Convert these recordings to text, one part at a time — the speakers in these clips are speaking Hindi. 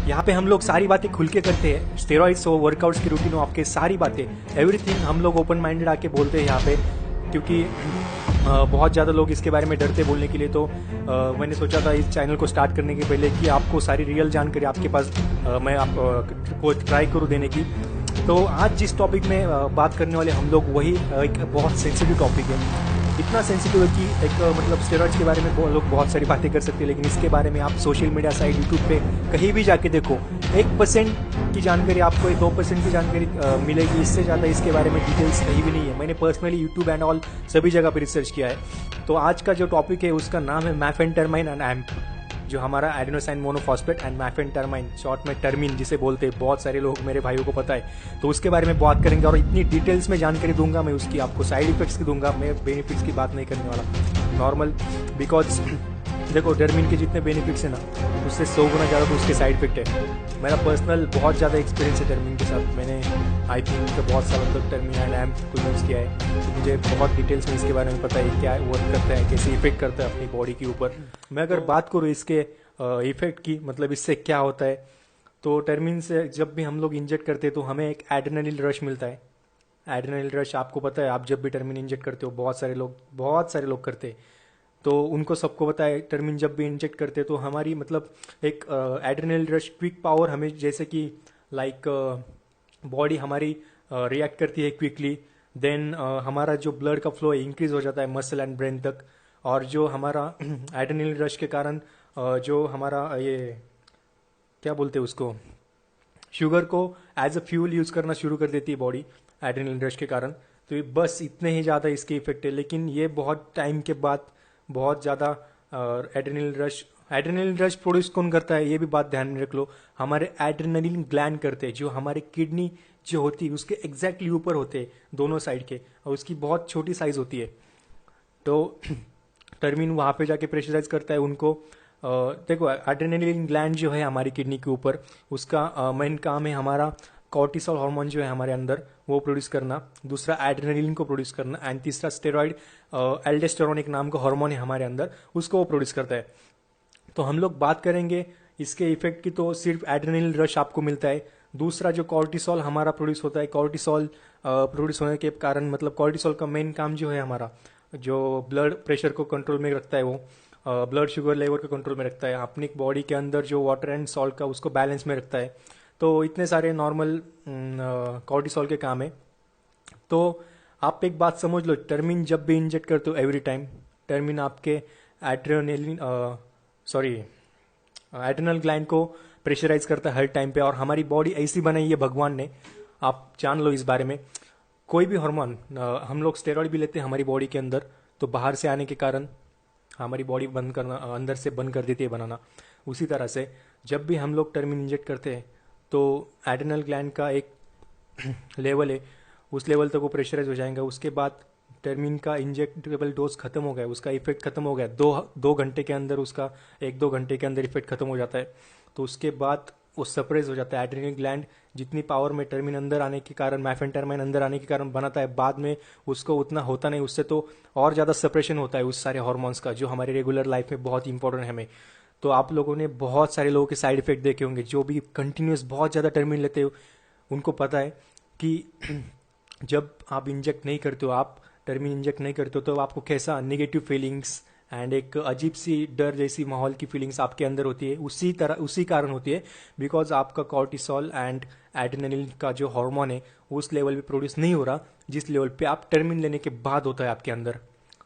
यहाँ पे हम लोग सारी बातें खुल के करते हैं, स्टेरॉइड्स हो, वर्कआउट्स की रूटीन हो, आपके सारी बातें, एवरीथिंग हम लोग ओपन माइंडेड आके बोलते हैं यहाँ पे, क्योंकि बहुत ज़्यादा लोग इसके बारे में डरते बोलने के लिए। तो मैंने सोचा था इस चैनल को स्टार्ट करने के पहले कि आपको सारी रियल जानकारी आपके पास मैं आपको ट्राई करूँ देने की। तो आज जिस टॉपिक में बात करने वाले हम लोग, वही एक बहुत सेंसिटिव टॉपिक है। इतना सेंसिटिव है कि एक मतलब स्टेरॉइड्स के बारे में लोग बहुत सारी बातें कर सकते हैं, लेकिन इसके बारे में आप सोशल मीडिया साइट, यूट्यूब पे कहीं भी जाके देखो, 1% की जानकारी आपको, 2% की जानकारी मिलेगी। इससे ज़्यादा इसके बारे में डिटेल्स कहीं भी नहीं है। मैंने पर्सनली यूट्यूब एंड ऑल सभी जगह पर रिसर्च किया है। तो आज का जो टॉपिक है उसका नाम है मैफेंटरमाइन एंड एम्प, जो हमारा एडेनोसाइन मोनोफॉस्फेट एंड मैफेंटरमाइन, शॉर्ट में टर्मिन जिसे बोलते हैं, बहुत सारे लोग मेरे भाइयों को पता है। तो उसके बारे में बात करेंगे और इतनी डिटेल्स में जानकारी दूंगा मैं उसकी, आपको साइड इफेक्ट्स की दूंगा, मैं बेनिफिट्स की बात नहीं करने वाला नॉर्मल। बिकॉज देखो, टर्मिन के जितने बेनिफिट्स हैं ना, उससे 100 गुना ज़्यादा तो उसके साइड इफेक्ट है। मेरा पर्सनल बहुत ज़्यादा एक्सपीरियंस है टर्मिन के साथ। मैंने आई थिंक बहुत सालों तक टर्मिन एंड एम्प को यूज़ किया है, तो मुझे बहुत डिटेल्स में इसके बारे में पता है, क्या वर्क करता है, कैसे इफेक्ट करता है अपनी बॉडी के ऊपर। मैं अगर बात करूँ इसके इफेक्ट की, मतलब इससे क्या होता है, तो टर्मिन से जब भी हम लोग इंजेक्ट करते हैं तो हमें एक एड्रेनलिन रश मिलता है। एड्रेनलिन रश आपको पता है, आप जब भी टर्मिन इंजेक्ट करते हो, बहुत सारे लोग करते हैं, तो उनको सबको पता है टर्मिन जब भी इंजेक्ट करते हैं तो हमारी मतलब एक एड्रेनलिन रश, क्विक पावर हमें, जैसे कि लाइक बॉडी हमारी रिएक्ट करती है क्विकली। देन हमारा जो ब्लड का फ्लो इंक्रीज हो जाता है मसल एंड ब्रेन तक। और जो हमारा एड्रेनलिन रश के कारण जो हमारा ये क्या बोलते हैं उसको, शुगर को एज अ फ्यूल यूज करना शुरू कर देती है बॉडी एड्रेनलिन रश के कारण। तो ये बस इतने ही ज़्यादा इसके इफेक्ट है, लेकिन ये बहुत टाइम के बाद बहुत ज़्यादा एड्रेनलिन रश प्रोड्यूस कौन करता है, ये भी बात ध्यान में रख लो। हमारे एड्रेनलिन ग्लैंड करते हैं, जो हमारे किडनी जो होती है उसके एग्जैक्टली ऊपर होते हैं दोनों साइड के, और उसकी बहुत छोटी साइज होती है। तो टर्मिन वहाँ पे जाके प्रेशराइज करता है उनको। देखो, एड्रेनलिन ग्लैंड जो है हमारी किडनी के ऊपर, उसका मेन काम है हमारा कॉर्टिसोल हार्मोन जो है हमारे अंदर, वो प्रोड्यूस करना। दूसरा एड्रेनलिन को प्रोड्यूस करना। एंड तीसरा स्टेरॉइड, एल्डोस्टेरोन एक नाम का हार्मोन है हमारे अंदर, उसको वो प्रोड्यूस करता है। तो हम लोग बात करेंगे इसके इफेक्ट की, तो सिर्फ एड्रेनलिन रश आपको मिलता है। दूसरा जो कॉर्टिसोल हमारा प्रोड्यूस होता है, कॉर्टिसोल प्रोड्यूस होने के कारण, मतलब कॉर्टिसोल का मेन काम जो है हमारा, जो ब्लड प्रेशर को कंट्रोल में रखता है, वो ब्लड शुगर लेवल को कंट्रोल में रखता है, अपनी बॉडी के अंदर जो वाटर एंड सॉल्ट का उसको बैलेंस में रखता है। तो इतने सारे नॉर्मल कॉर्टिसोल के काम है। तो आप एक बात समझ लो, टर्मिन जब भी इंजेक्ट करते हो एवरी टाइम, टर्मिन आपके एड्रेनलिन एड्रेनल ग्लैंड को प्रेशराइज करता है हर टाइम पे। और हमारी बॉडी ऐसी बनाई है भगवान ने, आप जान लो इस बारे में। कोई भी हार्मोन, हम लोग स्टेरॉइड भी लेते हैं हमारी बॉडी के अंदर, तो बाहर से आने के कारण हमारी बॉडी बंद करना, अंदर से बंद कर देती है बनाना। उसी तरह से जब भी हम लोग टर्मिन इंजेक्ट करते हैं तो एड्रेनल ग्लैंड का एक लेवल है, उस लेवल तक वो प्रेशराइज हो जाएगा। उसके बाद टर्मिन का इंजेक्टेबल डोज खत्म हो गया, उसका इफेक्ट खत्म हो गया, दो घंटे के अंदर, उसका 1-2 घंटे के अंदर इफेक्ट खत्म हो जाता है। तो उसके बाद वो सप्रेस हो जाता है एड्रेनल ग्लैंड। जितनी पावर में टर्मिन अंदर आने के कारण, मैफेंटरमाइन अंदर आने के कारण बनाता है, बाद में उसको उतना होता नहीं, उससे तो और ज़्यादा सप्रेशन होता है उस सारे हार्मोन्स का, जो हमारे रेगुलर लाइफ में बहुत इंपॉर्टेंट है हमें। तो आप लोगों ने बहुत सारे लोगों के साइड इफेक्ट देखे होंगे, जो भी कंटिन्यूस बहुत ज़्यादा टर्मिन लेते हो, उनको पता है कि जब आप इंजेक्ट नहीं करते हो, आप टर्मिन इंजेक्ट नहीं करते हो, तो आपको कैसा नेगेटिव फीलिंग्स एंड एक अजीब सी डर जैसी माहौल की फीलिंग्स आपके अंदर होती है। उसी कारण होती है, बिकॉज आपका कॉर्टिसोल एंड एड्रेनलिन का जो हार्मोन है उस लेवल पे प्रोड्यूस नहीं हो रहा जिस लेवल पे आप टर्मिन लेने के बाद होता है आपके अंदर।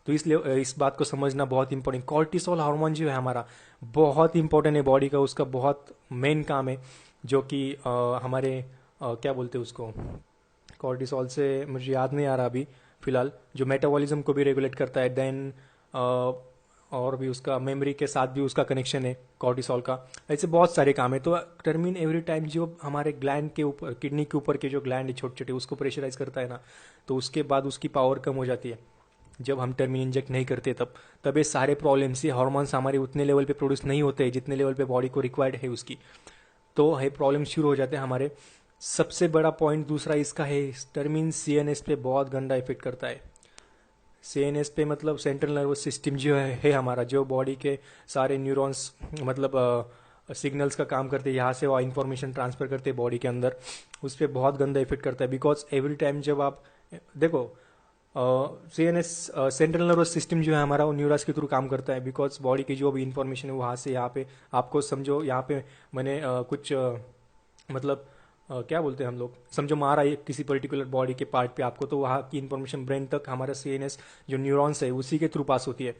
तो इसलिए इस बात को समझना बहुत इंपॉर्टेंट। कॉर्टिसोल हार्मोन जो है हमारा, बहुत इंपॉर्टेंट है बॉडी का, उसका बहुत मेन काम है, जो कि हमारे क्या बोलते हैं उसको, कॉर्टिसोल से मुझे याद नहीं आ रहा अभी फिलहाल, जो मेटाबॉलिज्म को भी रेगुलेट करता है। देन और भी उसका मेमोरी के साथ भी उसका कनेक्शन है कॉर्टिसोल का। ऐसे बहुत सारे काम है। तो टर्मिन एवरी टाइम जो हमारे ग्लैंड के ऊपर, किडनी के ऊपर के जो ग्लैंड है छोटे छोटे, उसको प्रेशराइज करता है ना, तो उसके बाद उसकी पावर कम हो जाती है जब हम टर्मिन इंजेक्ट नहीं करते। तब ये सारे प्रॉब्लम्स, ये हार्मोन्स हमारे उतने लेवल पे प्रोड्यूस नहीं होते हैं जितने लेवल पे बॉडी को रिक्वायर्ड है उसकी, तो है प्रॉब्लम शुरू हो जाते हैं हमारे। सबसे बड़ा पॉइंट दूसरा इसका है, टर्मिन सीएनएस पे बहुत गंदा इफेक्ट करता है। सीएनएस पे मतलब सेंट्रल नर्वस सिस्टम जो है हमारा, जो बॉडी के सारे न्यूरॉन्स, मतलब सिग्नल्स का काम करते हैं, यहाँ से वो इन्फॉर्मेशन ट्रांसफर करते हैं बॉडी के अंदर, उस पर बहुत गंदा इफेक्ट करता है। बिकॉज एवरी टाइम जब आप देखो CNS सेंट्रल नर्वस सिस्टम जो है हमारा, वो न्यूरॉन्स के थ्रू काम करता है। बिकॉज बॉडी की जो भी इन्फॉर्मेशन है वहाँ से यहाँ पे आपको समझो, यहाँ पे मैंने कुछ मतलब क्या बोलते हैं हम लोग, समझो मारा ये किसी पर्टिकुलर बॉडी के पार्ट पे आपको, तो वहाँ की इन्फॉर्मेशन ब्रेन तक हमारा CNS जो न्यूरॉन्स है उसी के थ्रू पास होती है।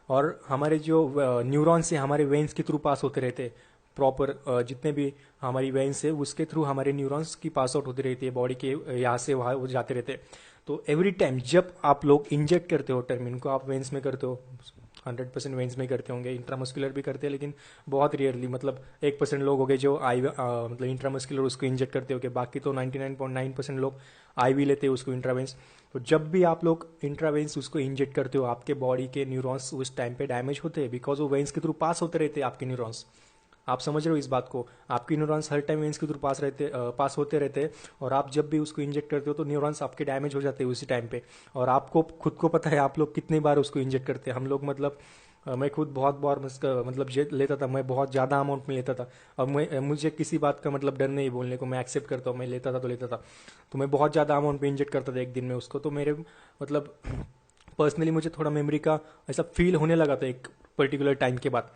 और हमारे जो न्यूरॉन्स है हमारे वेन्स के थ्रू पास होते रहते हैं। प्रॉपर जितने भी हमारी वेन्स है उसके थ्रू हमारे न्यूरॉन्स की पास आउट होती रहती है बॉडी के, यहाँ से वहाँ वो जाते रहते हैं। तो एवरी टाइम जब आप लोग इंजेक्ट करते हो टर्मिन को, आप वेन्स में करते हो, 100% वेन्स में करते होंगे, इंट्रामस्कुलर भी करते हैं लेकिन बहुत रेयरली, मतलब 1% लोग हो गए जो मतलब इंट्रामस्कुलर उसको इंजेक्ट करते हो, बाकी तो 99.9% लोग IV लेते हैं उसको इंट्रावेंस। तो जब भी आप लोग इंट्रावेंस उसको इंजेक्ट करते हो, आपके बॉडी के न्यूरॉन्स उस टाइम पे डैमेज होते हैं, बिकॉज वो वेन्स के थ्रू पास होते रहते हैं आपके न्यूरॉन्स। आप समझ रहे हो इस बात को, आपके न्यूरॉन्स हर टाइम वेन्स के थ्रू पास होते रहते हैं, और आप जब भी उसको इंजेक्ट करते हो तो न्यूरॉन्स आपके डैमेज हो जाते हैं उसी टाइम पे। और आपको खुद को पता है आप लोग कितनी बार उसको इंजेक्ट करते हैं। हम लोग मतलब मैं खुद बहुत बार मतलब लेता था, मैं बहुत ज़्यादा अमाउंट में लेता था। और मुझे किसी बात का मतलब डर नहीं बोलने को, मैं एक्सेप्ट करता हूँ, मैं लेता था तो लेता था। तो मैं बहुत ज़्यादा अमाउंट में इंजेक्ट करता था एक दिन में उसको। तो मेरे मतलब पर्सनली मुझे थोड़ा मेमोरी का ऐसा फील होने लगा था एक पर्टिकुलर टाइम के बाद।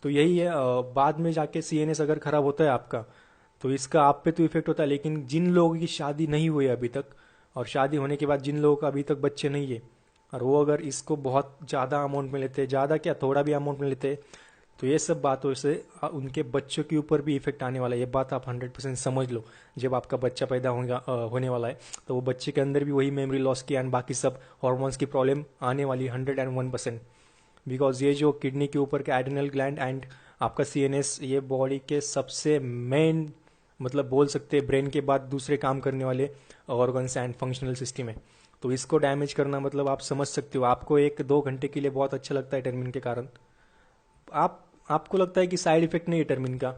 तो यही है, बाद में जाके CNS अगर खराब होता है आपका तो इसका आप पे तो इफेक्ट होता है। लेकिन जिन लोगों की शादी नहीं हुई अभी तक, और शादी होने के बाद जिन लोगों का अभी तक बच्चे नहीं है, और वो अगर इसको बहुत ज़्यादा अमाउंट में लेते हैं, ज़्यादा क्या थोड़ा भी अमाउंट में लेते हैं, तो ये सब बातों से उनके बच्चों के ऊपर भी इफेक्ट आने वाला है। ये बात आप 100% समझ लो। जब आपका बच्चा पैदा होने वाला है तो वो बच्चे के अंदर भी वही मेमोरी लॉस की एंड बाकी सब हॉर्मोन्स की प्रॉब्लम आने वाली 101%। बिकॉज ये जो किडनी के ऊपर के एड्रिनल ग्लैंड एंड आपका CNS, ये बॉडी के सबसे मेन मतलब बोल सकते हैं ब्रेन के बाद दूसरे काम करने वाले ऑर्गन्स एंड फंक्शनल सिस्टम है। तो इसको डैमेज करना मतलब आप समझ सकते हो। आपको 1-2 घंटे के लिए बहुत अच्छा लगता है टर्मिन के कारण, आपको लगता है कि साइड इफेक्ट नहीं है टर्मिन का,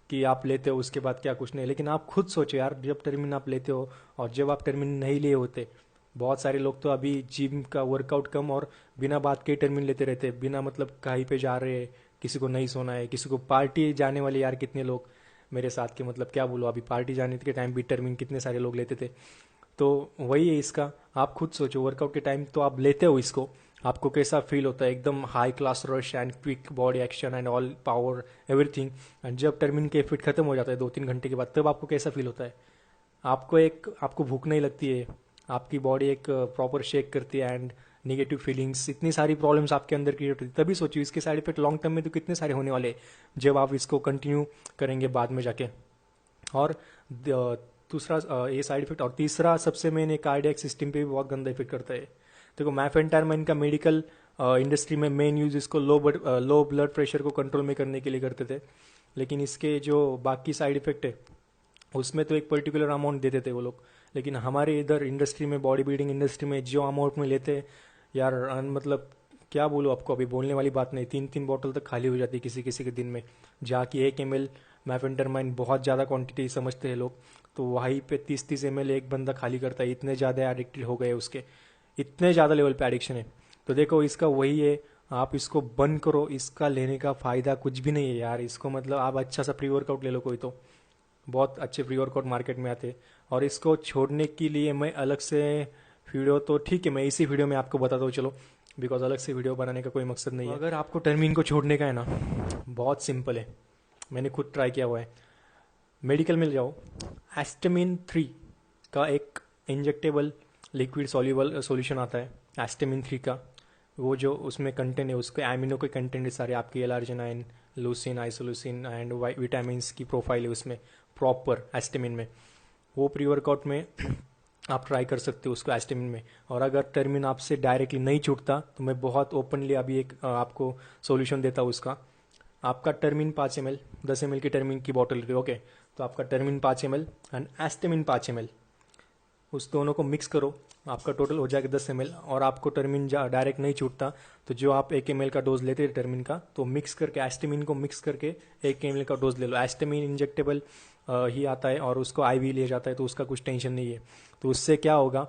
कि आप लेते हो उसके बाद क्या कुछ नहीं। लेकिन आप खुद सोचो यार, जब टर्मिन आप लेते हो और जब आप टर्मिन नहीं लिए होते, बहुत सारे लोग तो अभी जिम का वर्कआउट कम और बिना बात के टर्मिन लेते रहते हैं, बिना मतलब कहीं पे जा रहे हैं, किसी को नहीं सोना है, किसी को पार्टी जाने वाले, यार कितने लोग मेरे साथ के, मतलब क्या बोलो, अभी पार्टी जाने के टाइम भी टर्मिन कितने सारे लोग लेते थे। तो वही है इसका, आप खुद सोचो वर्कआउट के टाइम तो आप लेते हो इसको, आपको कैसा फील होता है, एकदम high class rush and quick body action and all power everything. And जब टर्मिन के इफेक्ट खत्म हो जाता है 2-3 घंटे के बाद, तब आपको कैसा फील होता है? आपको भूख नहीं लगती है, आपकी बॉडी एक प्रॉपर शेक करती है एंड नेगेटिव फीलिंग्स, इतनी सारी प्रॉब्लम्स आपके अंदर क्रिएट होती है। तभी सोचिए इसके साइड इफेक्ट लॉन्ग टर्म में तो कितने सारे होने वाले हैं जब आप इसको कंटिन्यू करेंगे बाद में जाके। और दूसरा ये साइड इफेक्ट, और तीसरा सबसे मेन कार्डियक सिस्टम पे भी बहुत गंदा इफेक्ट करता है। देखो मैफेंटारमाइन का मेडिकल इंडस्ट्री में मेन यूज इसको लो ब्लड प्रेशर को कंट्रोल में करने के लिए करते थे। लेकिन इसके जो बाकी साइड इफेक्ट है उसमें तो एक पर्टिकुलर अमाउंट देते थे वो लोग। लेकिन हमारे इधर इंडस्ट्री में, बॉडी बिल्डिंग इंडस्ट्री में जो अमाउंट में लेते हैं यार, मतलब क्या बोलूँ आपको, अभी बोलने वाली बात नहीं। 3-3 बॉटल तक खाली हो जाती है किसी किसी के दिन में, जहाँ की 1 ml मैफेंटारमाइन बहुत ज़्यादा क्वांटिटी समझते हैं लोग, तो वहीं पे 30-30 ml एक बंदा खाली करता है। इतने ज़्यादा एडिक्टेड हो गए उसके, इतने ज़्यादा लेवल पे एडिक्शन है। तो देखो इसका वही है, आप इसको बंद करो, इसका लेने का फ़ायदा कुछ भी नहीं है यार। इसको मतलब आप अच्छा सा प्री वर्कआउट ले लो कोई, तो बहुत अच्छे प्री वर्कआउट मार्केट में आते हैं। और इसको छोड़ने के लिए मैं अलग से वीडियो, तो ठीक है मैं इसी वीडियो में आपको बताता हूँ चलो, बिकॉज अलग से वीडियो बनाने का कोई मकसद नहीं है। अगर आपको टर्मिन को छोड़ने का है ना, बहुत सिंपल है, मैंने खुद ट्राई किया हुआ है। मेडिकल में जाओ, एस्टामिन-3 का एक इंजेक्टेबल लिक्विड सॉल्यूबल सॉल्यूशन आता है एस्टामिन-3 का। वो जो उसमें कंटेंट है, उसके एमिनो के कंटेंट है सारे, आपके एलार्जिनाइन, लूसिन, आइसोलूसिन एंड विटामिन की प्रोफाइल है उसमें प्रॉपर एस्टामिन में। वो प्री वर्कआउट में आप ट्राई कर सकते हो उसको एस्टामिन में। और अगर टर्मिन आपसे डायरेक्टली नहीं छूटता तो मैं बहुत ओपनली अभी एक आपको सॉल्यूशन देता हूँ उसका। आपका टर्मिन 5 ml, 10 ml की टर्मिन की बॉटल है, ओके, तो आपका टर्मिन 5 ml एंड एस्टामिन 5 ml, उस दोनों को मिक्स करो, आपका टोटल हो जाएगा 10 ml। और आपको टर्मिन डायरेक्ट नहीं छूटता तो जो आप 1 ml का डोज लेते हैं टर्मिन का, तो मिक्स करके एस्टामिन को मिक्स करके 1 ml का डोज ले लो। एस्टामिन इंजेक्टेबल ही आता है और उसको IV लिया जाता है, तो उसका कुछ टेंशन नहीं है। तो उससे क्या होगा,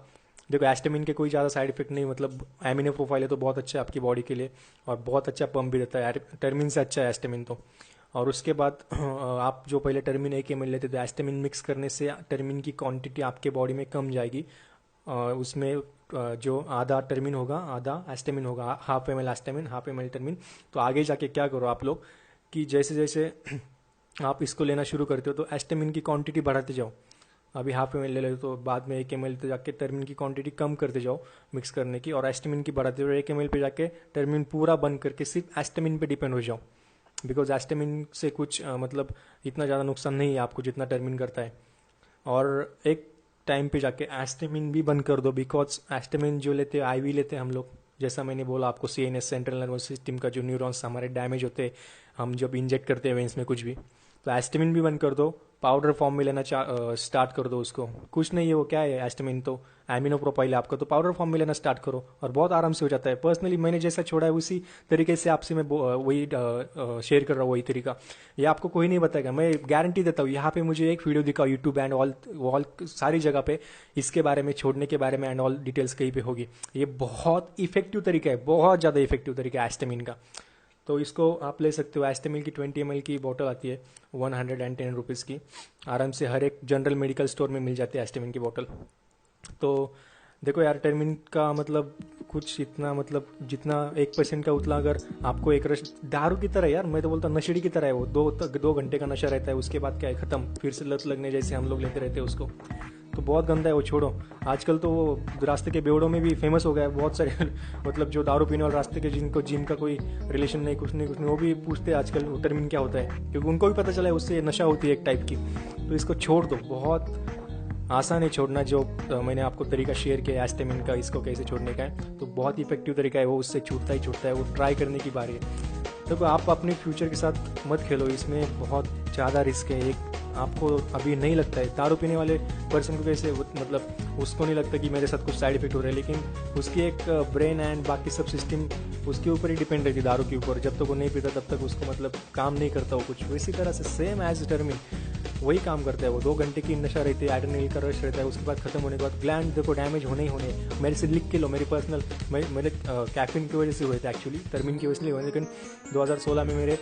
देखो एस्टामिन के कोई ज़्यादा साइड इफेक्ट नहीं, मतलब एमिनो प्रोफाइल है तो बहुत अच्छा है आपकी बॉडी के लिए, और बहुत अच्छा पंप भी देता है यार, टर्मिन से अच्छा है एस्टामिन तो। और उसके बाद आप जो पहले टर्मिन 1 ml लेते थे, एस्टामिन मिक्स करने से टर्मिन की क्वांटिटी आपके बॉडी में कम जाएगी। उसमें जो आधा टर्मिन होगा, आधा एस्टामिन होगा, हाफ ml एस्टामिन, हाफ ml टर्मिन। तो आगे जाके क्या करो आप लोग कि जैसे जैसे आप इसको लेना शुरू करते हो तो एस्टामिन की क्वांटिटी बढ़ाते जाओ। अभी हाफ ml ले लो तो बाद में 1 ml पे जाके टर्मिन की क्वांटिटी कम करते जाओ मिक्स करने की, और एस्टामिन की बढ़ाते जाओ। 1 ml पे जाके टर्मिन पूरा बंद करके सिर्फ एस्टामिन पे डिपेंड हो जाओ, बिकॉज एस्टामिन से कुछ मतलब इतना ज़्यादा नुकसान नहीं है आपको जितना टर्मिन करता है। और एक टाइम पे जाके एस्टामिन भी बंद कर दो, बिकॉज एस्टामिन जो लेते हैं IV लेते हैं हम लोग, जैसा मैंने बोला आपको CNS सेंट्रल नर्वस सिस्टम का जो न्यूरॉन्स हमारे डैमेज होते हैं हम जब इंजेक्ट करते हैं वेंस में कुछ भी, तो एस्टामिन भी बंद कर दो, पाउडर फॉर्म में लेना स्टार्ट कर दो उसको। कुछ नहीं है वो, क्या है एस्टामिन, तो एमिनोप्रोपाइल है आपका, तो पाउडर फॉर्म में लेना स्टार्ट करो और बहुत आराम से हो जाता है। पर्सनली मैंने जैसा छोड़ा है उसी तरीके से आपसे मैं वही शेयर कर रहा हूँ, वही तरीका। ये आपको कोई नहीं बताएगा, मैं गारंटी देता हूँ। यहाँ पे मुझे एक वीडियो दिखाओ यूट्यूब एंड ऑल सारी जगह पे इसके बारे में, छोड़ने के बारे में एंड ऑल डिटेल्स कहीं पे होगी। ये बहुत इफेक्टिव तरीका है, बहुत ज़्यादा इफेक्टिव तरीका है एस्टामिन का। तो इसको आप ले सकते हो। एस्टामिन की 20 ml की बोतल आती है 110 रुपीज़ की, आराम से हर एक जनरल मेडिकल स्टोर में मिल जाती है एस्टामिन की बोतल। तो देखो यार, टर्मिन का मतलब कुछ इतना, मतलब जितना 1% का उतना, अगर आपको एक रश दारू की तरह यार, मैं तो बोलता नशेड़ी की तरह है वो। 2 घंटे का नशा रहता है, उसके बाद क्या है, खत्म, फिर से लत लगने जैसे हम लोग लेते रहते हैं उसको। तो बहुत गंदा है वो, छोड़ो। आजकल तो वो रास्ते के बेवड़ों में भी फेमस हो गया है बहुत सारे मतलब जो दारू पीने वाले रास्ते के, जिनको जिम का कोई रिलेशन नहीं, कुछ नहीं, वो भी पूछते हैं आजकल टर्मिन क्या होता है, क्योंकि उनको भी पता चला है उससे नशा होती है एक टाइप की। तो इसको छोड़ दो, बहुत आसान है छोड़ना। जो मैंने आपको तरीका शेयर किया एस्टामिन का, इसको कैसे छोड़ने का है, तो बहुत इफेक्टिव तरीका है वो, उससे छूटता ही छूटता है वो। ट्राई करने की बारी है। देखो आप अपने फ्यूचर के साथ मत खेलो, इसमें बहुत ज़्यादा रिस्क है। एक आपको अभी नहीं लगता है, दारू पीने वाले पर्सन को कैसे, मतलब उसको नहीं लगता कि मेरे साथ कुछ साइड इफेक्ट हो रहा है, लेकिन उसकी एक ब्रेन एंड बाकी सब सिस्टम उसके ऊपर ही डिपेंड रहती है, दारू के ऊपर। जब तक वो नहीं पीता तब तक उसको मतलब काम नहीं करता वो कुछ। इसी तरह से सेम एज टर्मिन वही काम करता है वो। 2 घंटे की नशा रहती है, एड्रेनलिन का रश रहता है, उसके बाद खत्म होने के बाद ग्लैंड देखो डैमेज होने ही होने। मेरे से लिख के लो, मेरी पर्सनल, मेरे कैफीन की वजह से हुए थे एक्चुअली, टर्मिन की वजह से हुए, लेकिन 2016 में मेरे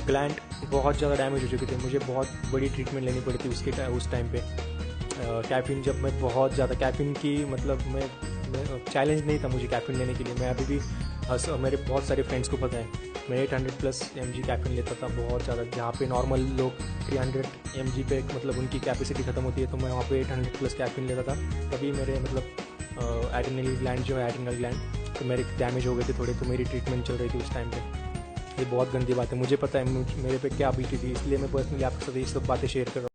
ग्लैंड बहुत ज़्यादा डैमेज हो चुके थे। मुझे बहुत बड़ी ट्रीटमेंट लेनी पड़ी थी उस टाइम पे। कैफीन जब मैं बहुत ज़्यादा कैफीन की, मतलब मैं चैलेंज नहीं था मुझे कैफीन लेने के लिए। मैं अभी भी मेरे बहुत सारे फ्रेंड्स को पता है, मैं 800+ mg कैफीन लेता था बहुत ज़्यादा। जहाँ पे नॉर्मल लोग 300 mg पे मतलब उनकी कैपेसिटी खत्म होती है, तो मैं वहाँ पे 800+ कैफीन लेता था। तभी मेरे मतलब एड्रेनल ग्लैंड जो है, एड्रेनल ग्लैंड तो मेरे डैमेज हो गए थे थोड़े, तो मेरी ट्रीटमेंट चल रही थी उस टाइम पे। ये बहुत गंदी बात है, मुझे पता है मेरे पे क्या बीती थी, इसलिए मैं पर्सनली आपके साथ ये सब बातें शेयर कर रहा हूँ।